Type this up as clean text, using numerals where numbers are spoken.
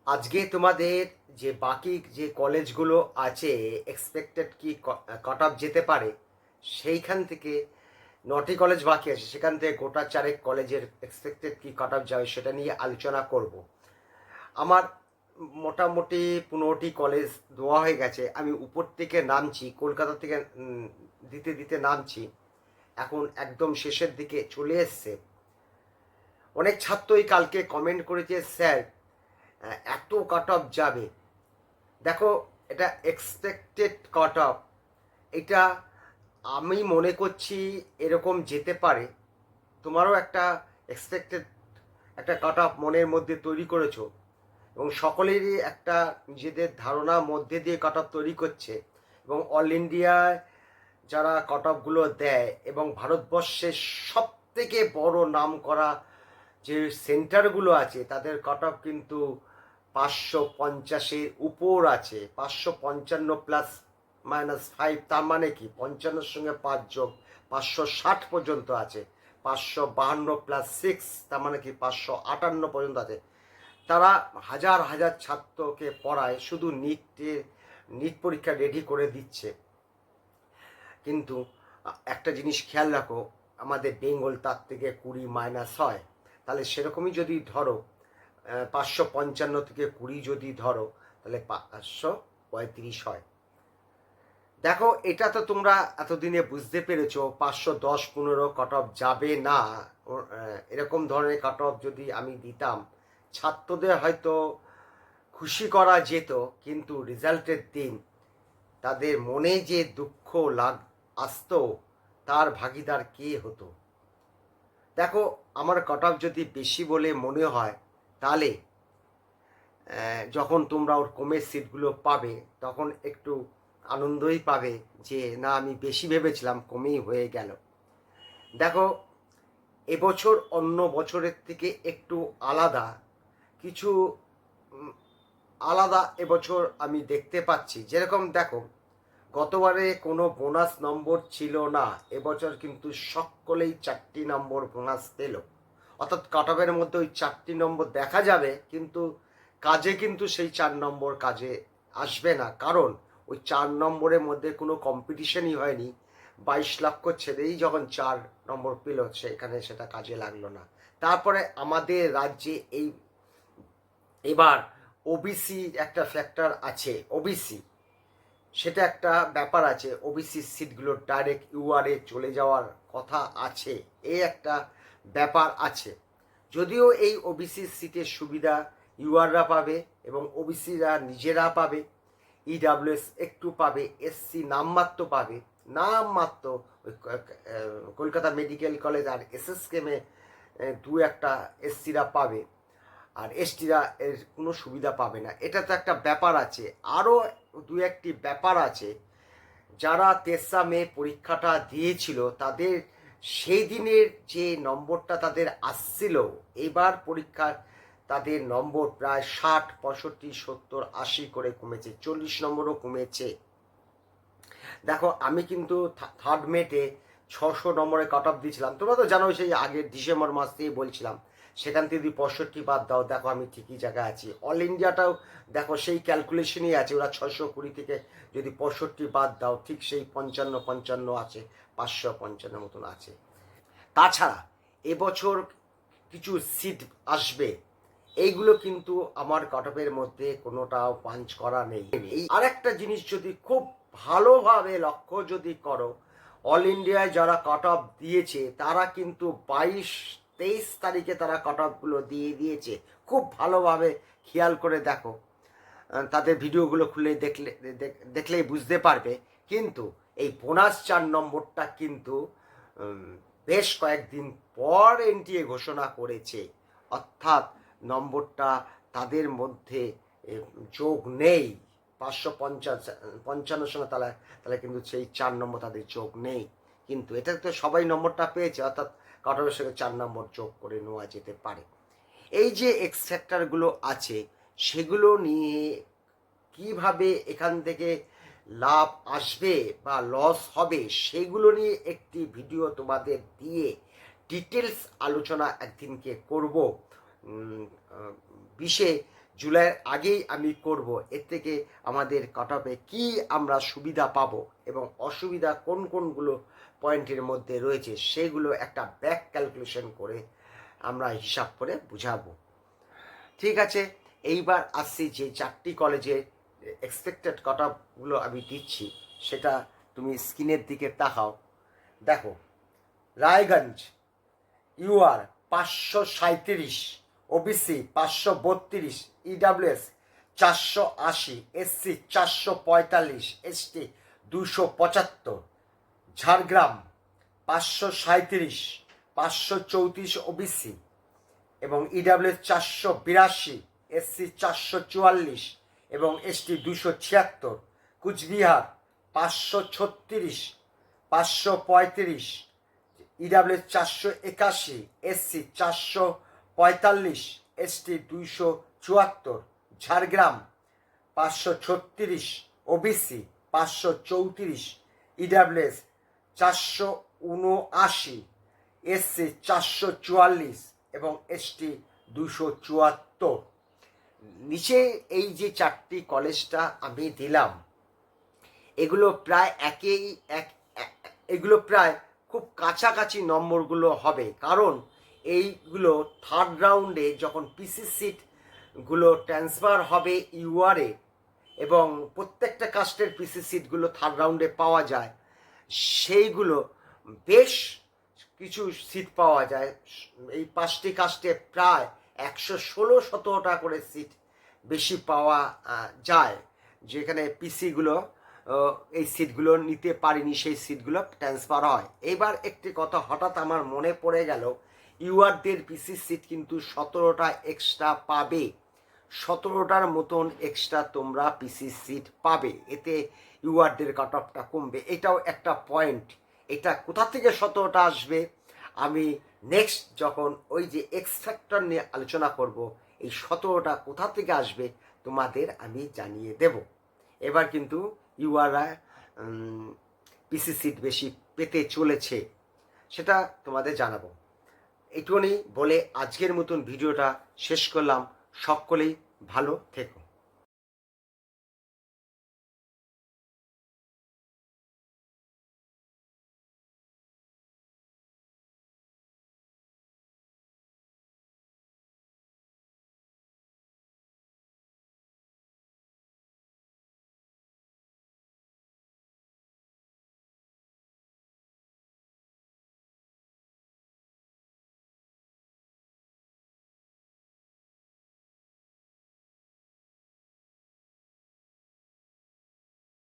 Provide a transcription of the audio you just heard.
আজকে তোমাদের যে বাকি যে কলেজগুলো আছে এক্সপেক্টেড কি কাট অফ যেতে পারে, সেইখান থেকে 9টি কলেজ বাকি আছে, সেখান থেকে গোটা চারেক কলেজের এক্সপেক্টেড কি কাট অফ যাবে সেটা নিয়ে আলোচনা করব। আমার মোটামুটি 15টি কলেজ দেওয়া হয়ে গেছে। আমি উপর থেকে নামছি, কলকাতা থেকে দিতে দিতে নামছি, এখন একদম শেষের দিকে চলে এসছে। অনেক ছাত্রই কালকে কমেন্ট করেছে, স্যার এত কাট অফ যাবে। দেখো, এটা এক্সপেক্টেড কাট অফ, এটা আমি মনে করছি এরকম যেতে পারে। তোমারও একটা এক্সপেক্টেড একটা কাট অফ মনের মধ্যে তৈরি করেছো, এবং সকলেরই একটা নিজেদের ধারণা মধ্যে দিয়ে কাট অফ তৈরি করছে। এবং অল ইন্ডিয়ায় যারা কাট অফগুলো দেয় এবং ভারতবর্ষের সব থেকে বড় নাম করা যে সেন্টারগুলো আছে তাদের কাট অফ কিন্তু 550-এর উপর আছে। 555 প্লাস মাইনাস 5, তার মানে কি 55-র সঙ্গে 5 যোগ 560 পর্যন্ত আছে। 552 প্লাস 6, তার মানে কি 558 পর্যন্ত আছে। তারা হাজার হাজার ছাত্রকে পড়ায়, শুধু নিট পরীক্ষা রেডি করে দিচ্ছে। কিন্তু একটা জিনিস খেয়াল রাখো, আমাদের বেঙ্গল তার থেকে 20 মাইনাস হয়, তাহলে সেরকমই যদি ধরো 555 থেকে 20 যদি ধরো, তাহলে 535 হয়। দেখো, এটা তো তোমরা এতদিনে বুঝতে পেরেছো 510-15 কাট অফ যাবে না। এরকম ধরনের কাট অফ যদি আমি দিতাম, ছাত্রদের হয়তো খুশি করা যেত, কিন্তু রেজাল্টের দিন তাদের মনে যে দুঃখ আসতো, তার ভাগিদার কে হতো? দেখো, আমার কাট অফ যদি বেশি বলে মনে হয়, তাহলে যখন তোমরা ওর কমের সিটগুলো পাবে তখন একটু আনন্দই পাবে যে না, আমি বেশি ভেবেছিলাম, কমেই হয়ে গেল। দেখো, এবছর অন্য বছরের থেকে একটু আলাদা কিছু, আলাদা এবছর আমি দেখতে পাচ্ছি। যেরকম দেখো, গতবারে কোনো বোনাস নম্বর ছিল না, এবছর কিন্তু সকলেই 4টি নম্বর বোনাস পেল। অর্থাৎ কাট অফের মধ্যে ওই 4টি নম্বর দেখা যাবে, কিন্তু কাজে কিন্তু সেই 4 নম্বর কাজে আসবে না, কারণ ওই 4 নম্বরের মধ্যে কোনো কম্পিটিশনই হয়নি। 22 লক্ষ ছেলেই যখন 4 নম্বর পেল, সেখানে সেটা কাজে লাগলো না। তারপরে আমাদের রাজ্যে এবার ওবিসি একটা ফ্যাক্টর আছে, ওবিসি সেটা একটা ব্যাপার আছে। ওবিসি সিটগুলো ডাইরেক্ট ইউআরএ চলে যাওয়ার কথা আছে, এই একটা ব্যাপার আছে। যদিও এই ওবিসি সিটের সুবিধা ইউআররা পাবে এবং ওবিসিরা নিজেরা পাবে, ইডাব্লিউএস একটু পাবে, এসসি নামমাত্র পাবে, নামমাত্র। কলকাতা মেডিকেল কলেজ আর এসএসকেমে দু একটা এসসিরা পাবে, আর এসটিরা এর কোনো সুবিধা পাবে না। এটা তো একটা ব্যাপার আছে। আরও দু একটি ব্যাপার আছে। যারা 3রা মে পরীক্ষাটা দিয়েছিল, তাদের সেই দিনের যে নম্বরটা তাদের আসছিল, এবার পরীক্ষার তাদের নম্বর প্রায় 60, 65, 70, 80 করে কমেছে, 40 নম্বরও কমেছে। দেখো, আমি কিন্তু 3rd মেতে 600 নম্বরে কাট অফ দিয়েছিলাম। তোমরা তো জানো, সেই আগের ডিসেম্বর মাস থেকে বলছিলাম। সেখান থেকে যদি 65 বাদ দাও, দেখো আমি ঠিকই জায়গায় আছি। অল ইন্ডিয়াটাও দেখো সেই ক্যালকুলেশনই আছে, ওরা 620 থেকে যদি 65 বাদ দাও, ঠিক সেই 55 আছে, 555 মতন আছে। তাছাড়া এবছর কিছু সিট আসবে, এইগুলো কিন্তু আমার কাট অফের মধ্যে কোনোটাও পাঞ্চ করা নেই। এই আরেকটা জিনিস যদি খুব ভালোভাবে লক্ষ্য যদি করো, অল ইন্ডিয়ায় যারা কাট অফ দিয়েছে তারা কিন্তু 22-23 তারিখে তারা কাট অফগুলো দিয়ে দিয়েছে। খুব ভালোভাবে খেয়াল করে দেখো, তাদের ভিডিওগুলো খুলে দেখলেই বুঝতে পারবে। কিন্তু এই বোনাস 4 নম্বরটা কিন্তু বেশ কয়েকদিন পর এনটিএ ঘোষণা করেছে, অর্থাৎ নম্বরটা তাদের মধ্যে যোগ নেই। 555 সঙ্গে তাহলে কিন্তু সেই 4 নম্বর তাদের যোগ নেই। কিন্তু এটা তো সবাই নম্বরটা পেয়েছে, অর্থাৎ কাটরের সঙ্গে 4 নম্বর যোগ করে নেওয়া যেতে পারে। এই যে এক্স ফ্যাক্টরগুলো আছে, সেগুলো নিয়ে কিভাবে এখান থেকে লাভ আসবে বা লস হবে, সেগুলো নিয়ে একটি ভিডিও তোমাদের দিয়ে ডিটেলস আলোচনা একদিনকে করব। 20 জুলাইয়ের আগেই আমি করব। এর থেকে আমাদের কাট অফে কী আমরা সুবিধা পাবো এবং অসুবিধা কোন কোনগুলো পয়েন্টের মধ্যে রয়েছে সেগুলো একটা ব্যাক ক্যালকুলেশন করে আমরা হিসাব করে বুঝাবো। ঠিক আছে, এইবার আসছি যে 4টি কলেজের এক্সপেক্টেড কাট অফগুলো আমি দিচ্ছি, সেটা তুমি স্ক্রিনের দিকে তাকাও। দেখো, Raiganj UR 537, OBC 532, EWS 480, SC 445, ST 275, Jhargram 537, 534 OBC এবং ইডাব্লিউএস 482, এসসি 444 এবং ST 276, Coochbehar 536, 535, EWS 481, SC 445, ST 274, Jhargram 536, OBC 534, EWS 479, SC 444 এবং এসটি 274। নিচে এই যে 4টি কলেজটা আমি দিলাম, এগুলো প্রায় এগুলো প্রায় খুব কাছাকাছি নম্বরগুলো হবে, কারণ এইগুলো থার্ড রাউন্ডে যখন পিসি সিটগুলো ট্রান্সফার হবে ইউআরএ এবং প্রত্যেকটা কাস্টের পিসি সিটগুলো থার্ড রাউন্ডে পাওয়া যায়, সেইগুলো বেশ কিছু সিট পাওয়া যায়। এই 5টি কাস্টে প্রায় 116-17টা করে সিট বেশি পাওয়া যায়, যেখানে পিসিগুলো এই সিটগুলো নিতে পারিনি, সেই সিটগুলো ট্রান্সফার হয়। এবার একটি কথা হঠাৎ আমার মনে পড়ে গেল, ইউআরদের পিসি সিট কিন্তু 17টা এক্সট্রা পাবে, 17টার মতন এক্সট্রা তোমরা পিসি সিট পাবে, এতে ইউআরদের কাট অফটা কমবে। এটাও একটা পয়েন্ট। এটা কোথা থেকে 17টা আসবে আমি নেক্সট যখন ওই যে এক্স ফ্যাক্টর নিয়ে আলোচনা করব, এই 17টা কোথা থেকে আসবে তোমাদের আমি জানিয়ে দেব। এবার কিন্তু ইউআররা পিসি সিট বেশি পেতে চলেছে, সেটা তোমাদের জানাবো। এইটুকুনি বলে আজকের মতন ভিডিওটা শেষ করলাম। সকলেই ভালো থেকো।